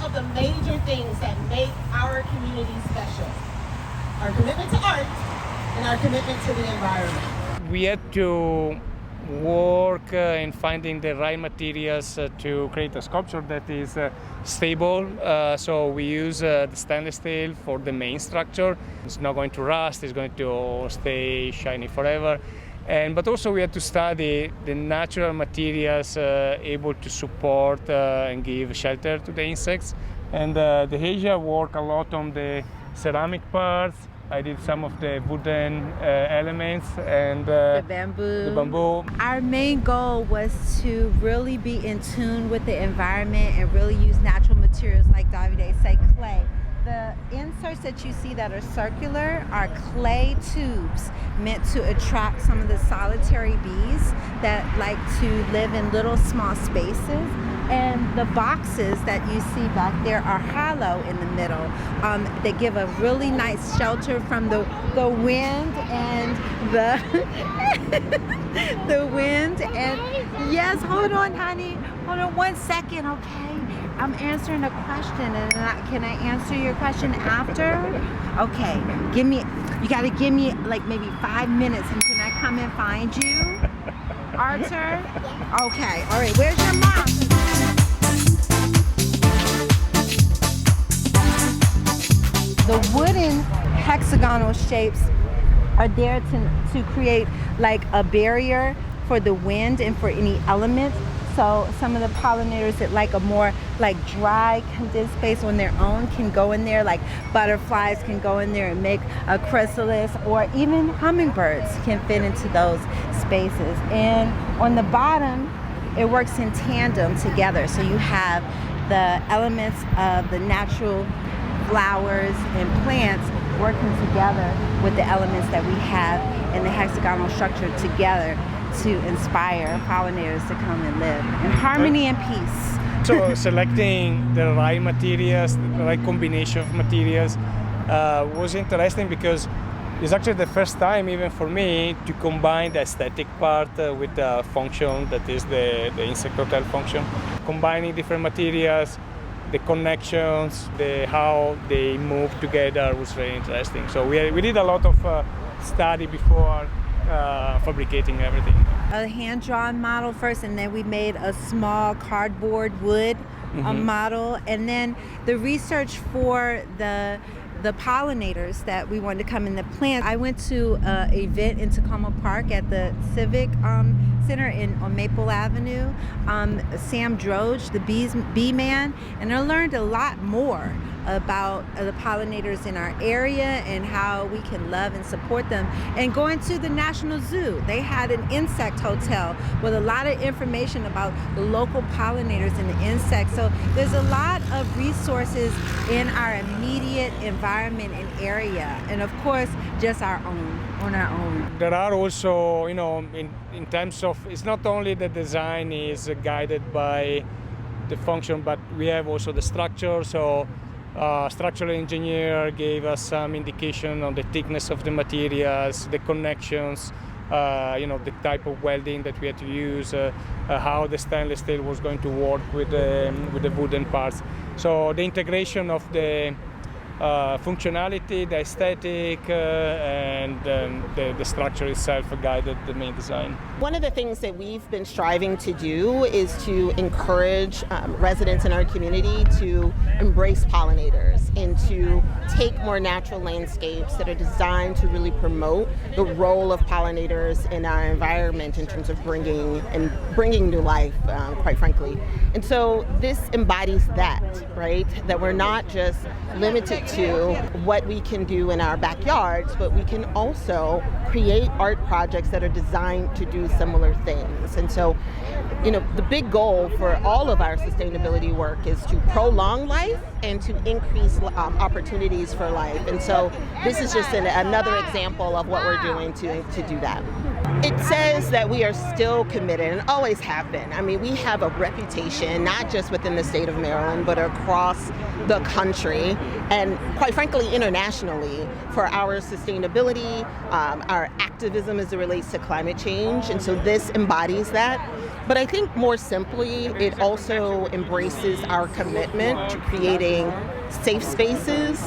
of the major things that make our community special. Our commitment to art and our commitment to the environment. We had to work in finding the right materials to create a sculpture that is stable. So we use the stainless steel for the main structure. It's not going to rust, it's going to stay shiny forever. But also we had to study the natural materials able to support and give shelter to the insects. And Dehejia worked a lot on the ceramic parts. I did some of the wooden elements and the bamboo. Our main goal was to really be in tune with the environment and really use natural materials like Davide say, clay. The inserts that you see that are circular are clay tubes meant to attract some of the solitary bees that like to live in little small spaces. And the boxes that you see back there are hollow in the middle. They give a really nice shelter from the wind and the wind. And yes, hold on, honey. Hold on 1 second, okay? I'm answering a question, and can I answer your question after? Okay, you gotta give me like maybe 5 minutes, and can I come and find you, Arthur? Okay, all right, where's your mom? The wooden hexagonal shapes are there to create like a barrier for the wind and for any elements. So some of the pollinators that like a more like dry condensed space on their own can go in there, like butterflies can go in there and make a chrysalis, or even hummingbirds can fit into those spaces. And on the bottom, it works in tandem together. So you have the elements of the natural flowers and plants working together with the elements that we have in the hexagonal structure together to inspire pollinators to come and live in harmony and peace. So selecting the right materials, the right combination of materials was interesting because it's actually the first time even for me to combine the aesthetic part with the function that is the insect hotel function. Combining different materials, the connections, how they move together was very interesting. So we did a lot of study before fabricating everything. A hand-drawn model first, and then we made a small cardboard wood model, and then the research for the pollinators that we wanted to come in the plant. I went to an event in Takoma Park at the Civic Center on Maple Avenue. Sam Droge, the bee man, and I learned a lot more about the pollinators in our area and how we can love and support them. And going to the National Zoo, they had an insect hotel with a lot of information about the local pollinators and the insects. So there's a lot of resources in our immediate environment and area, and of course just on our own. There are also, in terms of, it's not only the design is guided by the function, but we have also the structure. So structural engineer gave us some indication on the thickness of the materials, the connections, the type of welding that we had to use, how the stainless steel was going to work with the wooden parts. So the integration of the functionality, the aesthetic, and the structure itself guided the main design. One of the things that we've been striving to do is to encourage residents in our community to embrace pollinators and to take more natural landscapes that are designed to really promote the role of pollinators in our environment in terms of bringing new life, quite frankly. And so this embodies that, right? That we're not just limited to what we can do in our backyards, but we can also create art projects that are designed to do similar things. And so, the big goal for all of our sustainability work is to prolong life and to increase opportunities for life. And so this is just another example of what we're doing to do that. It says that we are still committed and always have been. I mean, we have a reputation, not just within the state of Maryland, but across the country, and quite frankly, internationally, for our sustainability, our activism as it relates to climate change. And so this embodies that. But I think more simply, it also embraces our commitment to creating safe spaces,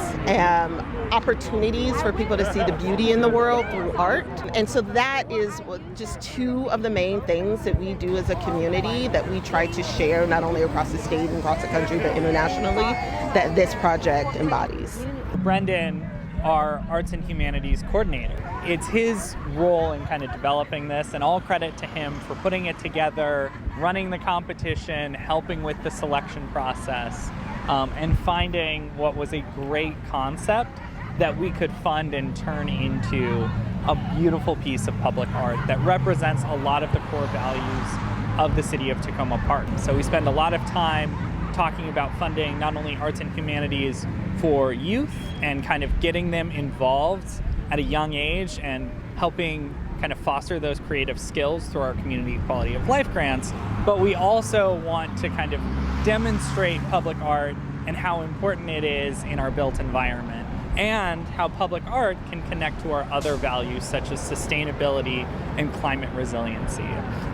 opportunities for people to see the beauty in the world through art. And so that is just two of the main things that we do as a community that we try to share not only across the state and across the country, but internationally, that this project embodies. Brendan, our arts and humanities coordinator, it's his role in kind of developing this, and all credit to him for putting it together, running the competition, helping with the selection process, and finding what was a great concept that we could fund and turn into a beautiful piece of public art that represents a lot of the core values of the city of Takoma Park. So we spend a lot of time talking about funding not only arts and humanities for youth and kind of getting them involved at a young age and helping kind of foster those creative skills through our community quality of life grants, but we also want to kind of demonstrate public art and how important it is in our built environment, and how public art can connect to our other values such as sustainability and climate resiliency.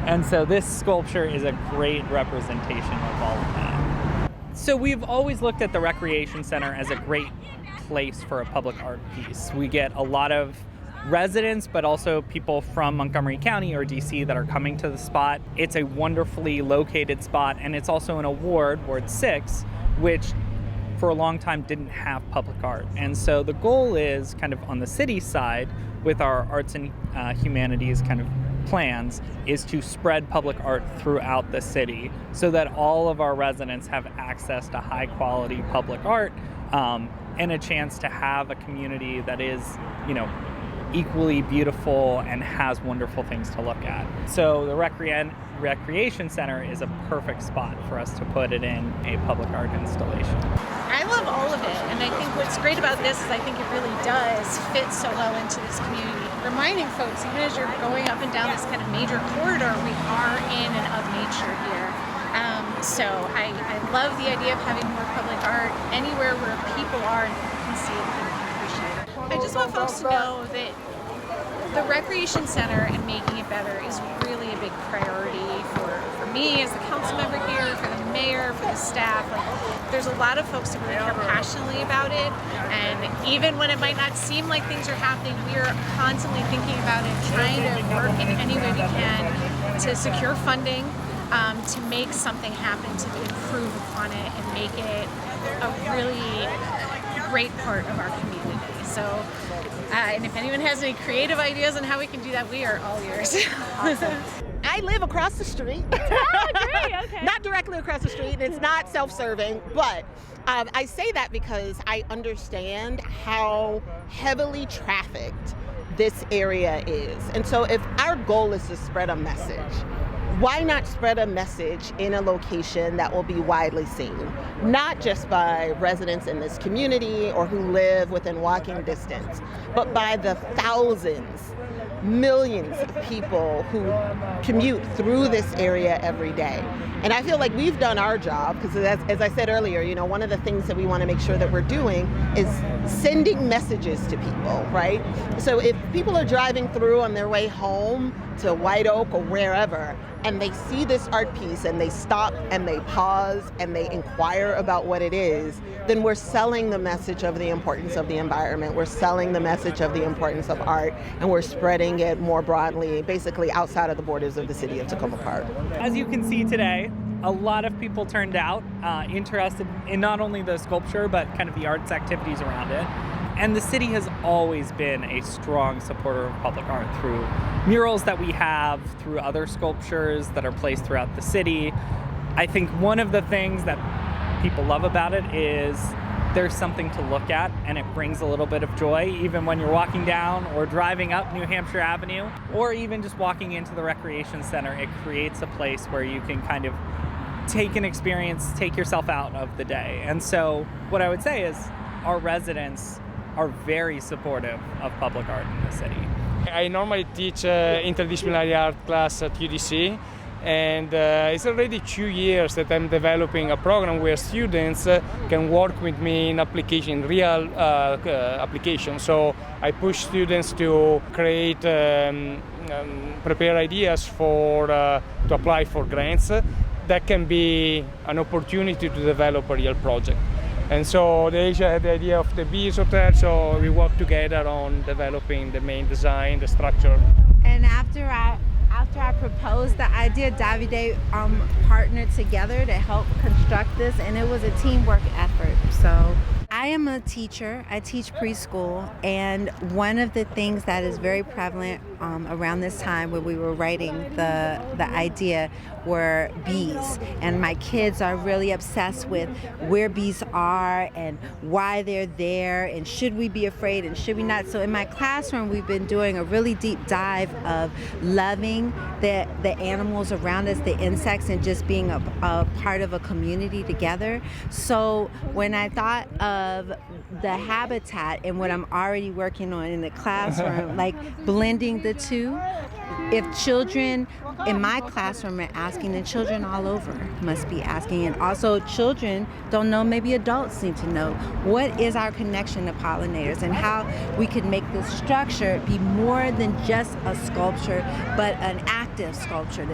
And so this sculpture is a great representation of all of that. So we've always looked at the Recreation Center as a great place for a public art piece. We get a lot of residents, but also people from Montgomery County or DC that are coming to the spot. It's a wonderfully located spot, and it's also an award, Ward 6, which for a long time didn't have public art. And so the goal is kind of on the city side with our arts and humanities kind of plans is to spread public art throughout the city so that all of our residents have access to high quality public art and a chance to have a community that is, equally beautiful and has wonderful things to look at. So the Recreation Center is a perfect spot for us to put it in a public art installation. I love all of it, and I think what's great about this is I think it really does fit so well into this community. Reminding folks, even as you're going up and down this kind of major corridor, we are in and of nature here. So I love the idea of having more public art anywhere where people are and people can see it and can appreciate it. I just want folks to know that the Recreation Center and making it better is really a big priority for me as the council member here, for the mayor, for the staff. There's a lot of folks who really care passionately about it, and even when it might not seem like things are happening, we are constantly thinking about it, trying to work in any way we can to secure funding, to make something happen, to improve upon it and make it a really great part of our community. So, and if anyone has any creative ideas on how we can do that, we are all ears. Awesome. I live across the street. Oh, great, okay. Not directly across the street, and it's not self-serving, but I say that because I understand how heavily trafficked this area is. And so if our goal is to spread a message, why not spread a message in a location that will be widely seen, not just by residents in this community or who live within walking distance, but by the thousands, millions of people who commute through this area every day. And I feel like we've done our job, because as I said earlier, one of the things that we want to make sure that we're doing is sending messages to people, right? So if people are driving through on their way home to White Oak or wherever, and they see this art piece and they stop and they pause and they inquire about what it is, then we're selling the message of the importance of the environment. We're selling the message of the importance of art, and we're spreading it more broadly, basically outside of the borders of the city of Takoma Park. As you can see today, a lot of people turned out interested in not only the sculpture, but kind of the arts activities around it. And the city has always been a strong supporter of public art through murals that we have, through other sculptures that are placed throughout the city. I think one of the things that people love about it is there's something to look at, and it brings a little bit of joy, even when you're walking down or driving up New Hampshire Avenue, or even just walking into the Recreation Center. It creates a place where you can kind of take an experience, take yourself out of the day. And so what I would say is our residents are very supportive of public art in the city. I normally teach interdisciplinary art class at UDC, And it's already 2 years that I'm developing a program where students can work with me in application, real application. So I push students to create, prepare ideas for to apply for grants. That can be an opportunity to develop a real project. And so Dehejia had the idea of the bees hotel, so we worked together on developing the main design, the structure. And after I proposed the idea, Davide partnered together to help construct this, and it was a teamwork effort. So I am a teacher. I teach preschool, and one of the things that is very prevalent around this time when we were writing the idea were bees. And my kids are really obsessed with where bees are and why they're there and should we be afraid and should we not. So in my classroom, we've been doing a really deep dive of loving the animals around us, the insects, and just being a part of a community together. So when I thought of the habitat and what I'm already working on in the classroom, like blending the two, if children in my classroom are asking, then children all over must be asking. And also children don't know, maybe adults need to know, what is our connection to pollinators and how we could make this structure be more than just a sculpture, but an active sculpture,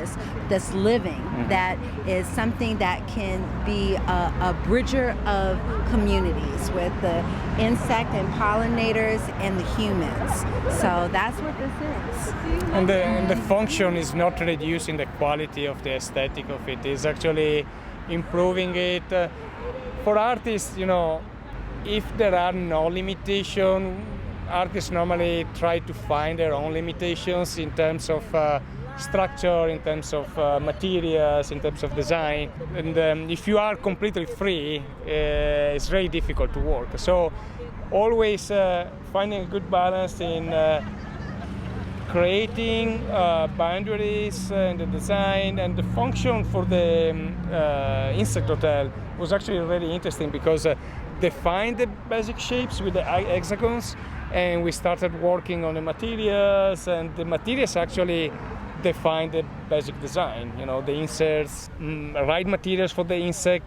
this living, that is something that can be a bridger of communities with the insect and pollinators and the humans. So that's what this is. And the function is not reducing the quality of the aesthetic of it. It's actually improving it. For artists, if there are no limitations, artists normally try to find their own limitations in terms of structure, in terms of materials, in terms of design. And if you are completely free, it's very difficult to work. So always finding a good balance in creating boundaries in the design, and the function for the insect hotel was actually really interesting because they find the basic shapes with the hexagons, and we started working on the materials, and the materials actually define the basic design. The inserts, right materials for the insect,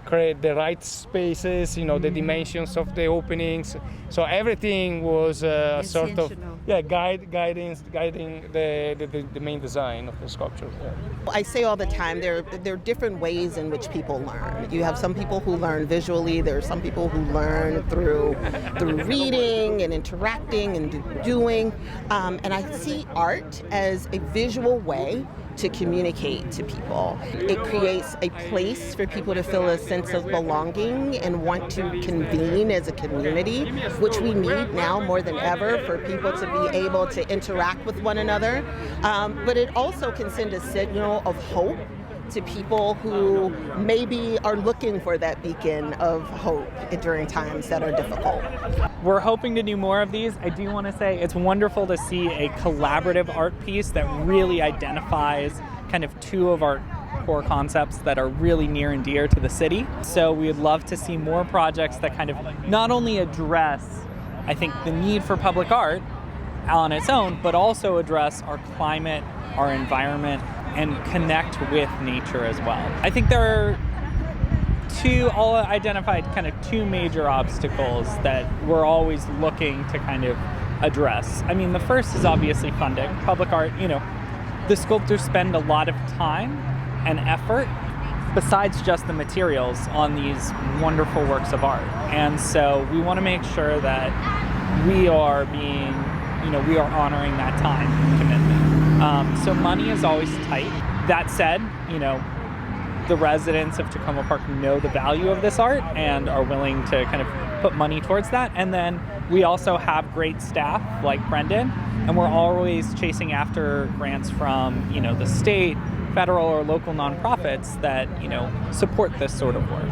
create the right spaces, the dimensions of the openings. So everything was sort of guiding the main design of the sculpture. Yeah. I say all the time, there are different ways in which people learn. You have some people who learn visually. There are some people who learn through reading and interacting and doing. And I see art as a visual way to communicate to people. It creates a place for people to feel a sense of belonging and want to convene as a community, which we need now more than ever for people to be able to interact with one another. But it also can send a signal of hope to people who maybe are looking for that beacon of hope during times that are difficult. We're hoping to do more of these. I do want to say it's wonderful to see a collaborative art piece that really identifies kind of two of our core concepts that are really near and dear to the city. So we would love to see more projects that kind of not only address, I think, the need for public art on its own, but also address our climate, our environment, and connect with nature as well. I think there are all identified kind of two major obstacles that we're always looking to kind of address. I mean, the first is obviously funding. Public art, the sculptors spend a lot of time and effort besides just the materials on these wonderful works of art. And so we want to make sure that we are we are honoring that time commitment. So money is always tight. That said, the residents of Takoma Park know the value of this art and are willing to kind of put money towards that. And then we also have great staff like Brendan, and we're always chasing after grants from, the state, federal, or local nonprofits that, support this sort of work.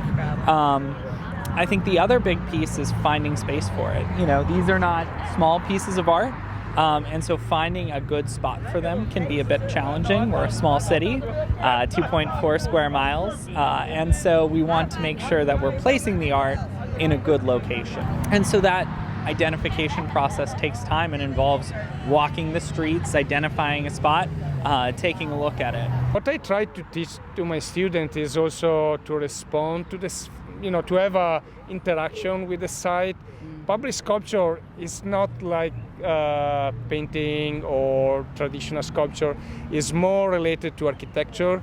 I think the other big piece is finding space for it. These are not small pieces of art. And so finding a good spot for them can be a bit challenging. We're a small city, 2.4 square miles. And so we want to make sure that we're placing the art in a good location. And so that identification process takes time and involves walking the streets, identifying a spot, taking a look at it. What I try to teach to my students is also to respond to this, to have a interaction with the site. Public sculpture is not like painting or traditional sculpture. It's more related to architecture.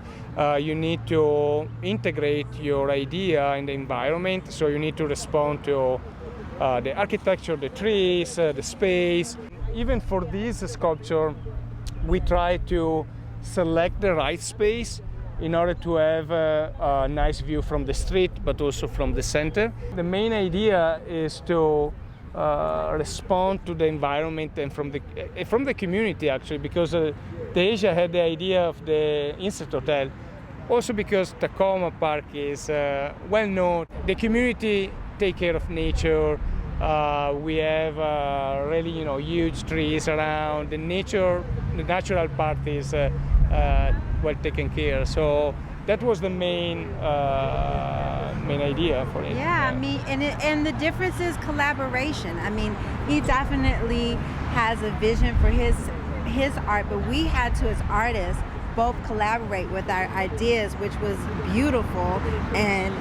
You need to integrate your idea in the environment, so you need to respond to the architecture, the trees, the space. Even for this sculpture, we try to select the right space in order to have a nice view from the street, but also from the center. The main idea is to respond to the environment and from the community, actually, because Dehejia had the idea of the insect hotel, also because Takoma Park is well known. The community take care of nature. We have really, huge trees around. The natural part is well taken care. So that was the main idea for it. Yeah, I mean, and the difference is collaboration. I mean, he definitely has a vision for his art, but we had to, as artists, both collaborate with our ideas, which was beautiful, and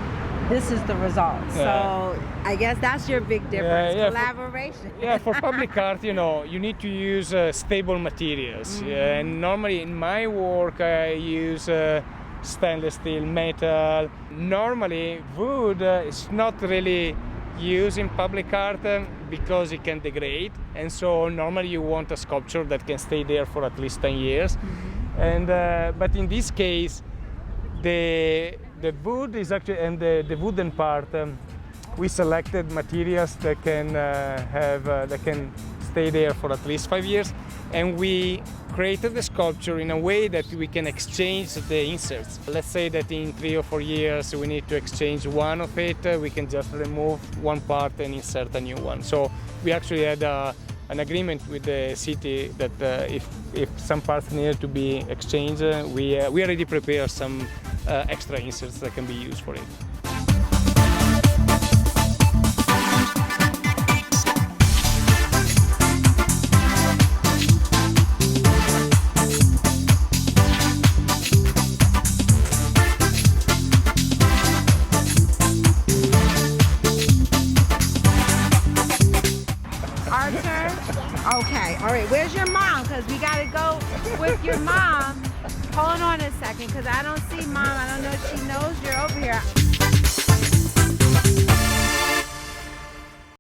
this is the result. Yeah. So I guess that's your big difference, collaboration. For public art, you need to use stable materials. Yeah, and normally in my work, I use stainless steel, metal. Normally, wood is not really used in public art because it can degrade. And so normally you want a sculpture that can stay there for at least 10 years. And but in this case, the wood is actually, and the wooden part, we selected materials that can that can stay there for at least 5 years, and we created the sculpture in a way that we can exchange the inserts. Let's say that in 3 or 4 years we need to exchange one of it, we can just remove one part and insert a new one. So we actually had an agreement with the city that if some parts needed to be exchanged, we already prepared some extra inserts that can be used for it. Okay, all right, where's your mom? Because we got to go with your mom. Hold on a second, because I don't see mom. I don't know if she knows